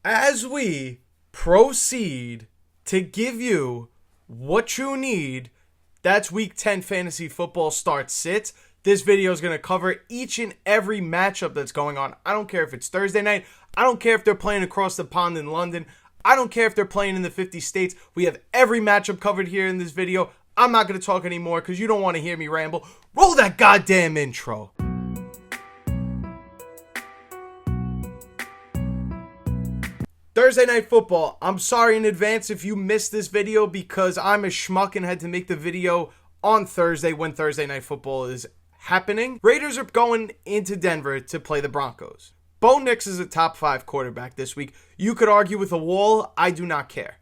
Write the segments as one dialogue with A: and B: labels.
A: As we proceed to give you what you need, that's Week 10 Fantasy Football Start Sits. This video is going to cover each and every matchup that's going on. I don't care if it's Thursday night. I don't care if they're playing across the pond in London. I don't care if they're playing in the 50 states. We have every matchup covered here in this video. I'm not going to talk anymore because you don't want to hear me ramble. Roll that goddamn intro. Thursday Night Football. I'm sorry in advance if you missed this video because I'm a schmuck and had to make the video on Thursday when Thursday Night Football is happening. Raiders are going into Denver to play the Broncos. Bo Nix is a top 5 quarterback this week. You could argue with a wall. I do not care.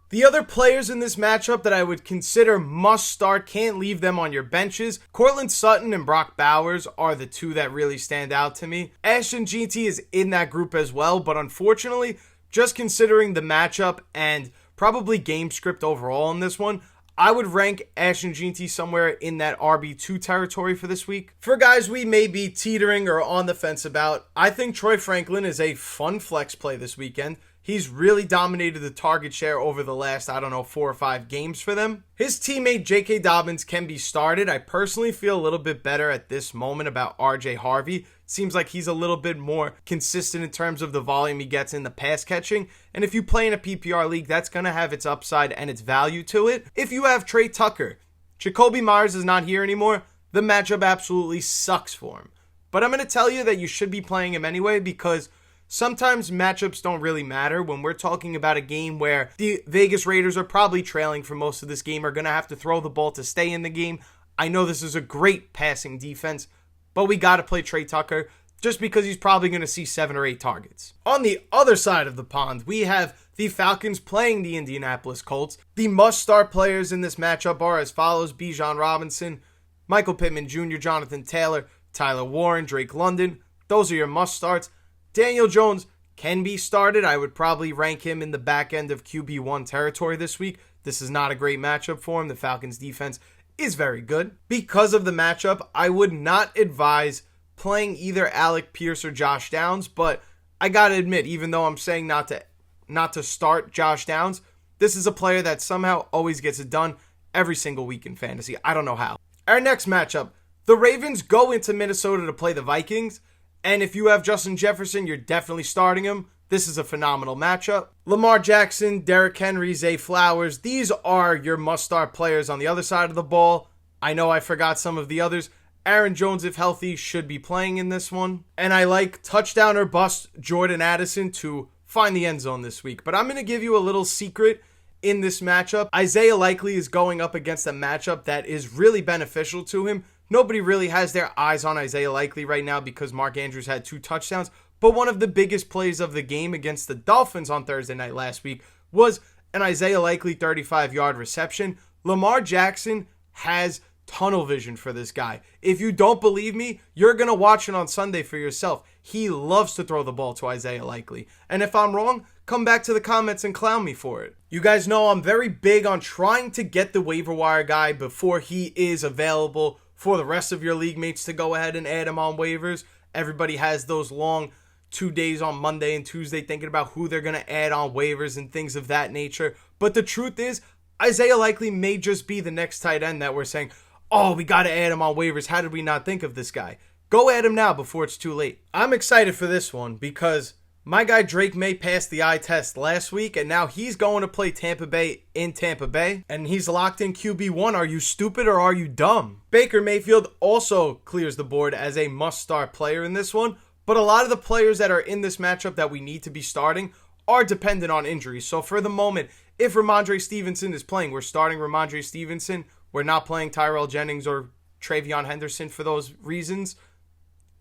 A: The other players in this matchup that I would consider must start, can't leave them on your benches. Courtland Sutton and Brock Bowers are the two that really stand out to me. Ashton Jeanty is in that group as well, but unfortunately, just considering the matchup and probably game script overall in this one, I would rank Ashton Jeanty somewhere in that RB2 territory for this week. For guys we may be teetering or on the fence about, I think Troy Franklin is a fun flex play this weekend. He's really dominated the target share over the last, 4 or 5 games for them. His teammate J.K. Dobbins can be started. I personally feel a little bit better at this moment about R.J. Harvey. Seems like he's a little bit more consistent in terms of the volume he gets in the pass catching. And if you play in a PPR league, that's going to have its upside and its value to it. If you have Trey Tucker, Jacoby Myers is not here anymore. The matchup absolutely sucks for him. But I'm going to tell you that you should be playing him anyway because sometimes matchups don't really matter. When we're talking about a game where the Vegas Raiders are probably trailing for most of this game, are going to have to throw the ball to stay in the game. I know this is a great passing defense, but we got to play Trey Tucker just because he's probably going to see 7 or 8 targets. On the other side of the pond, we have the Falcons playing the Indianapolis Colts. The must-start players in this matchup are as follows: Bijan Robinson, Michael Pittman Jr., Jonathan Taylor, Tyler Warren, Drake London. Those are your must-starts. Daniel Jones can be started. I would probably rank him in the back end of QB1 territory this week. This is not a great matchup for him. The Falcons defense is very good. Because of the matchup, I would not advise playing either Alec Pierce or Josh Downs, but I gotta admit, even though I'm saying not to start Josh Downs, this is a player that somehow always gets it done every single week in fantasy. I don't know how. Our next matchup, the Ravens go into Minnesota to play the Vikings. And if you have Justin Jefferson, you're definitely starting him. This is a phenomenal matchup. Lamar Jackson, Derrick Henry, Zay Flowers, these are your must-start players on the other side of the ball. I know I forgot some of the others. Aaron Jones, if healthy, should be playing in this one. And I like touchdown or bust Jordan Addison to find the end zone this week. But I'm going to give you a little secret in this matchup. Isaiah Likely is going up against a matchup that is really beneficial to him. Nobody really has their eyes on Isaiah Likely right now because Mark Andrews had 2 touchdowns. But one of the biggest plays of the game against the Dolphins on Thursday night last week was an Isaiah Likely 35-yard reception. Lamar Jackson has tunnel vision for this guy. If you don't believe me, you're going to watch it on Sunday for yourself. He loves to throw the ball to Isaiah Likely. And if I'm wrong, come back to the comments and clown me for it. You guys know I'm very big on trying to get the waiver wire guy before he is available for the rest of your league mates to go ahead and add him on waivers. Everybody has those long 2 days on Monday and Tuesday thinking about who they're going to add on waivers and things of that nature. But the truth is, Isaiah Likely may just be the next tight end that we're saying, oh, we got to add him on waivers. How did we not think of this guy? Go add him now before it's too late. I'm excited for this one because my guy Drake May passed the eye test last week, and now he's going to play Tampa Bay in Tampa Bay, and he's locked in QB1. Are you stupid or are you dumb? Baker Mayfield also clears the board as a must-start player in this one, but a lot of the players that are in this matchup that we need to be starting are dependent on injuries. So for the moment, if Ramondre Stevenson is playing, we're starting Ramondre Stevenson. We're not playing Tyrell Jennings or Travion Henderson for those reasons.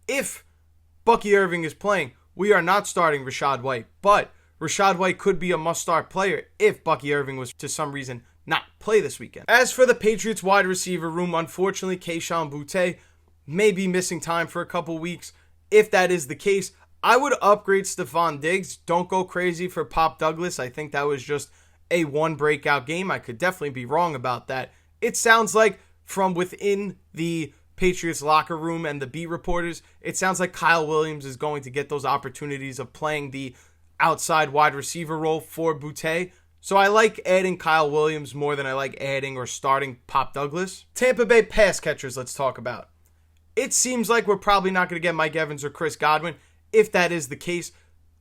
A: If Bucky Irving is playing, we are not starting Rachaad White, but Rachaad White could be a must-start player if Bucky Irving was, to some reason, not play this weekend. As for the Patriots wide receiver room, unfortunately, Kayshon Boutte may be missing time for a couple weeks. If that is the case, I would upgrade Stephon Diggs. Don't go crazy for Pop Douglas. I think that was just a one breakout game. I could definitely be wrong about that. It sounds like from within the Patriots locker room and the beat reporters, it sounds like Kyle Williams is going to get those opportunities of playing the outside wide receiver role for Boutte. So I like adding Kyle Williams more than I like adding or starting Pop Douglas. Tampa Bay pass catchers, let's talk about. It seems like we're probably not going to get Mike Evans or Chris Godwin. If that is the case,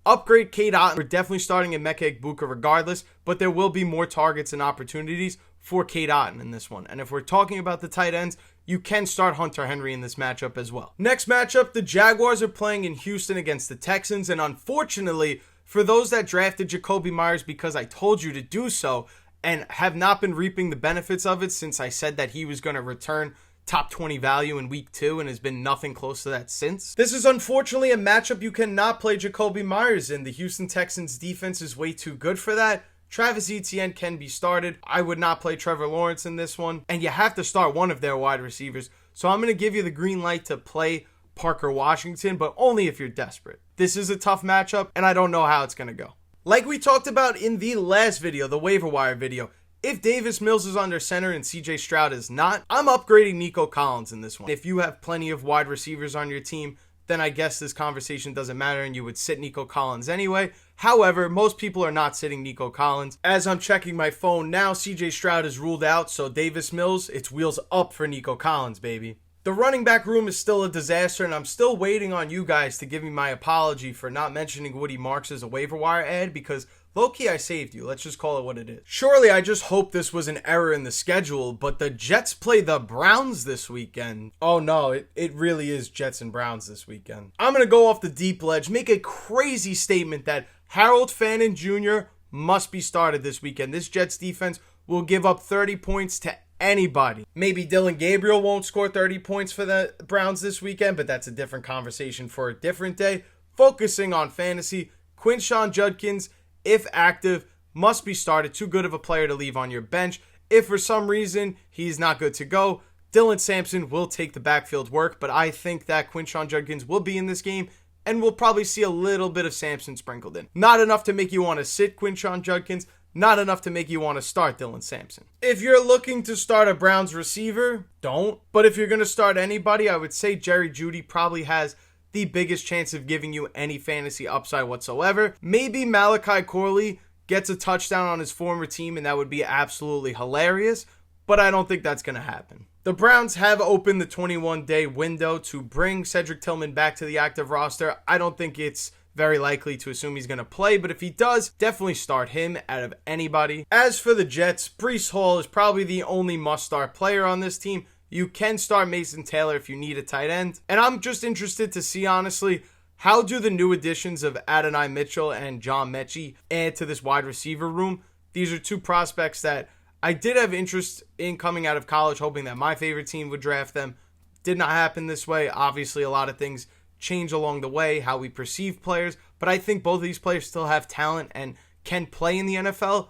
A: upgrade Cade Otton. We're definitely starting Emeka Egbuka regardless, but there will be more targets and opportunities for Cade Otton in this one. And if we're talking about the tight ends, you can start Hunter Henry in this matchup as well. Next matchup, the Jaguars are playing in Houston against the Texans, and unfortunately, for those that drafted Jakobi Meyers because I told you to do so and have not been reaping the benefits of it since I said that he was going to return top 20 value in week 2 and has been nothing close to that since. This is unfortunately a matchup you cannot play Jakobi Meyers in. The Houston Texans defense is way too good for that. Travis Etienne can be started. I would not play Trevor Lawrence in this one. And you have to start one of their wide receivers. So I'm going to give you the green light to play Parker Washington, but only if you're desperate. This is a tough matchup, and I don't know how it's going to go. Like we talked about in the last video, the waiver wire video, if Davis Mills is under center and CJ Stroud is not, I'm upgrading Nico Collins in this one. If you have plenty of wide receivers on your team, then I guess this conversation doesn't matter and you would sit Nico Collins anyway. However, most people are not sitting Nico Collins. As I'm checking my phone now, CJ Stroud is ruled out, so Davis Mills, it's wheels up for Nico Collins, baby. The running back room is still a disaster, and I'm still waiting on you guys to give me my apology for not mentioning Woody Marks as a waiver wire ad, because low-key I saved you. Let's just call it what it is. Surely I just hope this was an error in the schedule, but the Jets play the Browns this weekend. Oh no, it really is Jets and Browns this weekend. I'm going to go off the deep ledge, make a crazy statement that Harold Fannin Jr. must be started this weekend. This Jets defense will give up 30 points to anybody. Maybe Dylan Gabriel won't score 30 points for the Browns this weekend, but that's a different conversation for a different day. Focusing on fantasy, Quinshon Judkins, if active, must be started. Too good of a player to leave on your bench. If for some reason he's not good to go, Dylan Sampson will take the backfield work, but I think that Quinshon Judkins will be in this game, and we'll probably see a little bit of Sampson sprinkled in. Not enough to make you want to sit Quinshon Judkins, not enough to make you want to start Dylan Sampson. If you're looking to start a Browns receiver, don't. But if you're going to start anybody, I would say Jerry Jeudy probably has the biggest chance of giving you any fantasy upside whatsoever. Maybe Malachi Corley gets a touchdown on his former team, and that would be absolutely hilarious, but I don't think that's going to happen. The Browns have opened the 21-day window to bring Cedric Tillman back to the active roster. I don't think it's very likely to assume he's going to play, but if he does, definitely start him out of anybody. As for the Jets, Breece Hall is probably the only must-start player on this team. You can start Mason Taylor if you need a tight end. And I'm just interested to see, honestly, how do the new additions of Adonai Mitchell and John Mechie add to this wide receiver room? These are two prospects that I did have interest in coming out of college, hoping that my favorite team would draft them. Did not happen this way. Obviously, a lot of things change along the way, how we perceive players, but I think both of these players still have talent and can play in the NFL.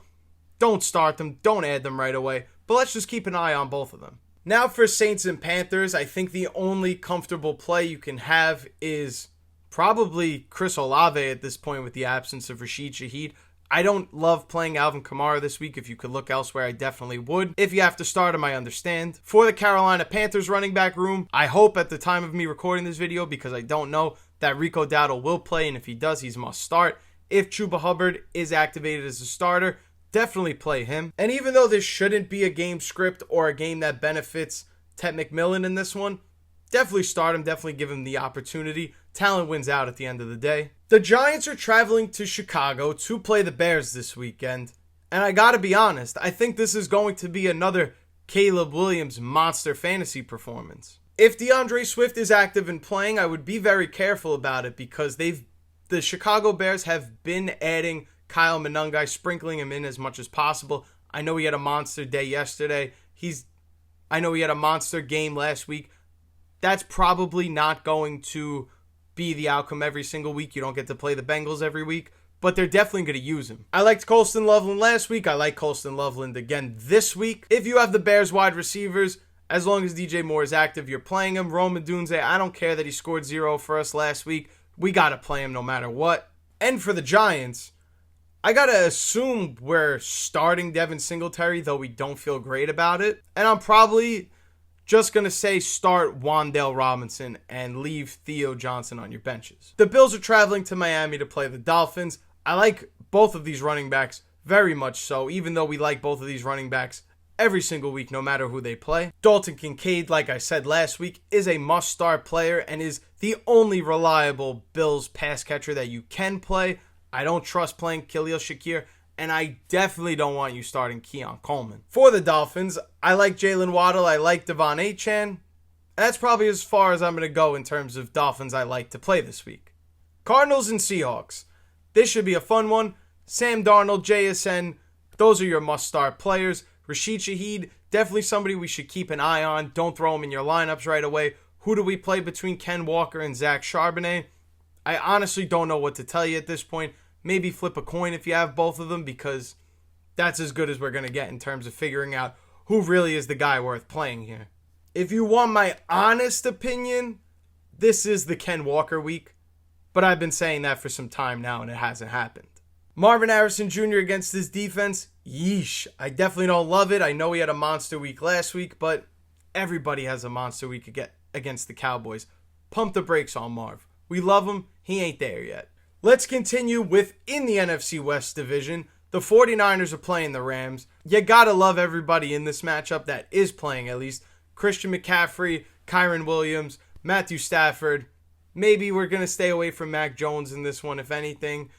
A: Don't start them, don't add them right away, but let's just keep an eye on both of them. Now for Saints and Panthers, I think the only comfortable play you can have is probably Chris Olave at this point with the absence of Rashid Shaheed. I don't love playing Alvin Kamara this week. If you could look elsewhere, I definitely would. If you have to start him, I understand. For the Carolina Panthers running back room, I hope at the time of me recording this video, because I don't know, that Rico Dowdle will play, and if he does, he's must start. If Chuba Hubbard is activated as a starter, definitely play him. And even though this shouldn't be a game script or a game that benefits Ted McMillan in this one, definitely start him, definitely give him the opportunity. Talent wins out at the end of the day. The Giants are traveling to Chicago to play the Bears this weekend. And I gotta be honest, I think this is going to be another Caleb Williams monster fantasy performance. If DeAndre Swift is active and playing, I would be very careful about it, because the Chicago Bears have been adding Kyle Monangai, sprinkling him in as much as possible. I know he had a monster day yesterday. I know he had a monster game last week. That's probably not going to be the outcome every single week. You don't get to play the Bengals every week, but they're definitely going to use him. I liked Colston Loveland last week. I like Colston Loveland again this week. If you have the Bears wide receivers, as long as DJ Moore is active, you're playing him. Rome Odunze, I don't care that he scored 0 for us last week. We got to play him no matter what. And for the Giants, I got to assume we're starting Devin Singletary, though we don't feel great about it. And I'm probably just going to say start Wan'Dale Robinson and leave Theo Johnson on your benches. The Bills are traveling to Miami to play the Dolphins. I like both of these running backs very much so, even though we like both of these running backs every single week, no matter who they play. Dalton Kincaid, like I said last week, is a must-start player and is the only reliable Bills pass catcher that you can play. I don't trust playing Khalil Shakir, and I definitely don't want you starting Keon Coleman. For the Dolphins, I like Jalen Waddle, I like Devon Achane. That's probably as far as I'm going to go in terms of Dolphins I like to play this week. Cardinals and Seahawks. This should be a fun one. Sam Darnold, JSN, those are your must-start players. Rashid Shaheed, definitely somebody we should keep an eye on. Don't throw him in your lineups right away. Who do we play between Ken Walker and Zach Charbonnet? I honestly don't know what to tell you at this point. Maybe flip a coin if you have both of them, because that's as good as we're going to get in terms of figuring out who really is the guy worth playing here. If you want my honest opinion, this is the Ken Walker week, but I've been saying that for some time now and it hasn't happened. Marvin Harrison Jr. against this defense, yeesh. I definitely don't love it. I know he had a monster week last week, but everybody has a monster week against the Cowboys. Pump the brakes on Marv. We love him. He ain't there yet. Let's continue within the NFC West division. The 49ers are playing the Rams. You gotta love everybody in this matchup that is playing at least. Christian McCaffrey, Kyron Williams, Matthew Stafford. Maybe we're going to stay away from Mac Jones in this one, if anything.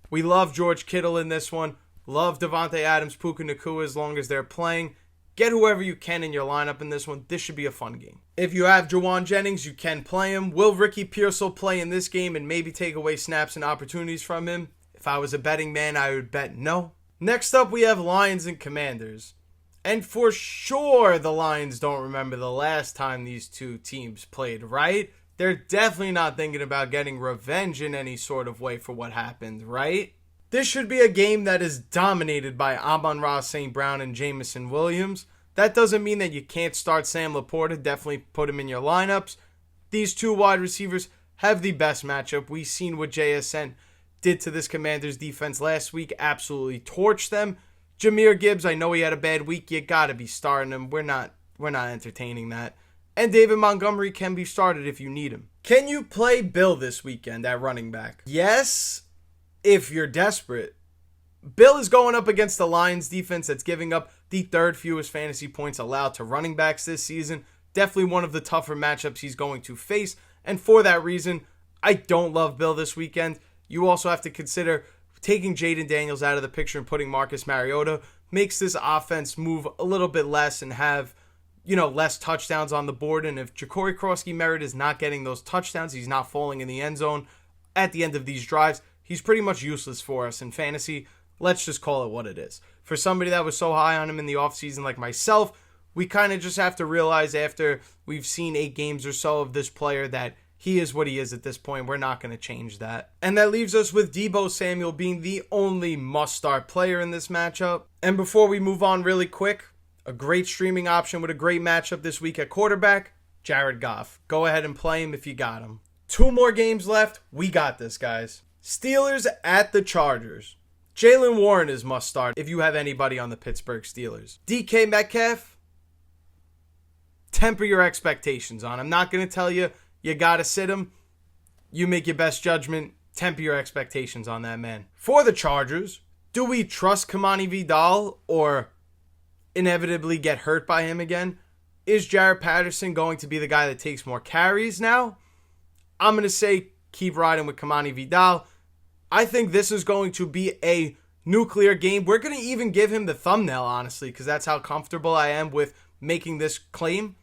A: We love George Kittle in this one. Love Devontae Adams, Puka Nacua as long as they're playing. Get whoever you can in your lineup in this one. This should be a fun game. If you have Jawan Jennings, you can play him. Will Ricky Pearsall play in this game and maybe take away snaps and opportunities from him? If I was a betting man, I would bet no. Next up, we have Lions and Commanders. And for sure, the Lions don't remember the last time these two teams played, right? They're definitely not thinking about getting revenge in any sort of way for what happened, right? This should be a game that is dominated by Amon-Ra St. Brown and Jamison Williams. That doesn't mean that you can't start Sam Laporta. Definitely put him in your lineups. These two wide receivers have the best matchup. We've seen what JSN did to this Commanders defense last week. Absolutely torched them. Jahmyr Gibbs, I know he had a bad week. You got to be starting him. We're not entertaining that. And David Montgomery can be started if you need him. Can you play Bill this weekend at running back? Yes, if you're desperate. Bill is going up against the Lions defense that's giving up the third fewest fantasy points allowed to running backs this season. Definitely one of the tougher matchups he's going to face. And for that reason, I don't love Bill this weekend. You also have to consider taking Jaden Daniels out of the picture and putting Marcus Mariota makes this offense move a little bit less and have, less touchdowns on the board. And if Ja'Cory Krosky-Merritt is not getting those touchdowns, he's not falling in the end zone at the end of these drives, he's pretty much useless for us in fantasy. Let's just call it what it is. For somebody that was so high on him in the offseason like myself, we kind of just have to realize after we've seen 8 games or so of this player that he is what he is at this point. We're not going to change that. And that leaves us with Deebo Samuel being the only must-start player in this matchup. And before we move on really quick, a great streaming option with a great matchup this week at quarterback, Jared Goff. Go ahead and play him if you got him. 2 more games left. We got this, guys. Steelers at the Chargers. Jaylen Warren is must-start if you have anybody on the Pittsburgh Steelers. DK Metcalf, temper your expectations on. I'm not going to tell you got to sit him. You make your best judgment. Temper your expectations on that man. For the Chargers, do we trust Kamani Vidal or inevitably get hurt by him again? Is Jared Patterson going to be the guy that takes more carries now? I'm going to say keep riding with Kamani Vidal. I think this is going to be a nuclear game. We're going to even give him the thumbnail, honestly, because that's how comfortable I am with making this claim.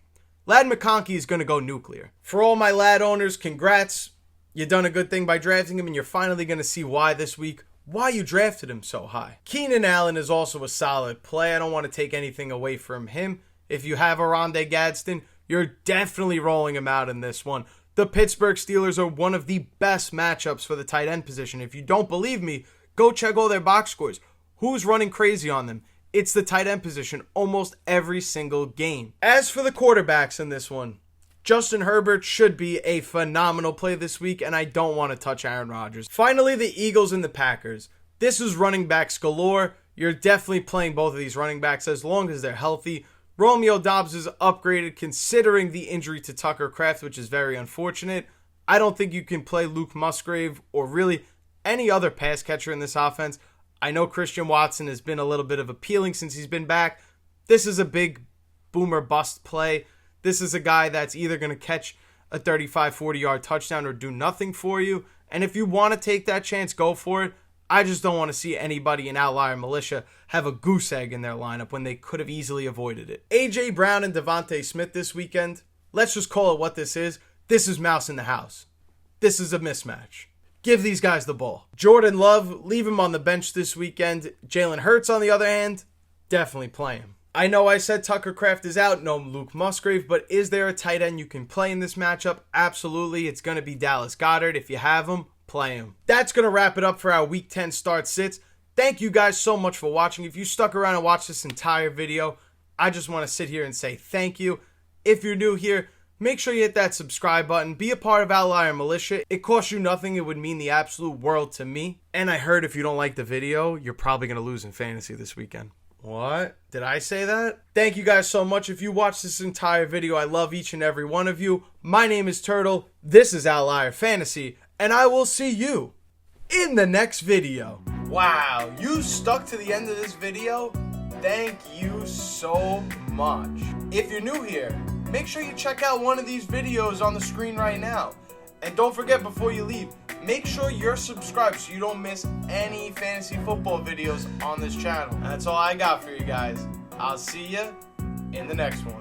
A: Lad McConkey is going to go nuclear. For all my Lad owners, congrats. You've done a good thing by drafting him, and you're finally going to see why this week, why you drafted him so high. Keenan Allen is also a solid play. I don't want to take anything away from him. If you have Oronde Gadsden, you're definitely rolling him out in this one. The Pittsburgh Steelers are one of the best matchups for the tight end position. If you don't believe me, go check all their box scores. Who's running crazy on them? It's the tight end position almost every single game. As for the quarterbacks in this one, Justin Herbert should be a phenomenal play this week, and I don't want to touch Aaron Rodgers. Finally, the Eagles and the Packers. This is running backs galore. You're definitely playing both of these running backs as long as they're healthy. Romeo Doubs is upgraded considering the injury to Tucker Kraft, which is very unfortunate. I don't think you can play Luke Musgrave or really any other pass catcher in this offense. I know Christian Watson has been a little bit of appealing since he's been back. This is a big boomer bust play. This is a guy that's either going to catch a 35, 40-yard touchdown or do nothing for you. And if you want to take that chance, go for it. I just don't want to see anybody in Outlier Militia have a goose egg in their lineup when they could have easily avoided it. A.J. Brown and Devontae Smith this weekend, let's just call it what this is. This is mouse in the house. This is a mismatch. Give these guys the ball. Jordan Love, leave him on the bench this weekend. Jalen Hurts, on the other hand, definitely play him. I know I said Tucker Kraft is out, no Luke Musgrave, but is there a tight end you can play in this matchup? Absolutely. It's going to be Dallas Goedert. If you have him, play him. That's going to wrap it up for our Week 10 start sits. Thank you guys so much for watching. If you stuck around and watched this entire video, I just want to sit here and say thank you. If you're new here, make sure you hit that subscribe button. Be a part of Outlier Militia. It costs you nothing. It would mean the absolute world to me. And I heard if you don't like the video, you're probably going to lose in fantasy this weekend. What? Did I say that? Thank you guys so much. If you watched this entire video, I love each and every one of you. My name is Turtle. This is Outlier Fantasy. And I will see you in the next video. Wow, you stuck to the end of this video? Thank you so much. If you're new here, make sure you check out one of these videos on the screen right now. And don't forget, before you leave, make sure you're subscribed so you don't miss any fantasy football videos on this channel. And that's all I got for you guys. I'll see you in the next one.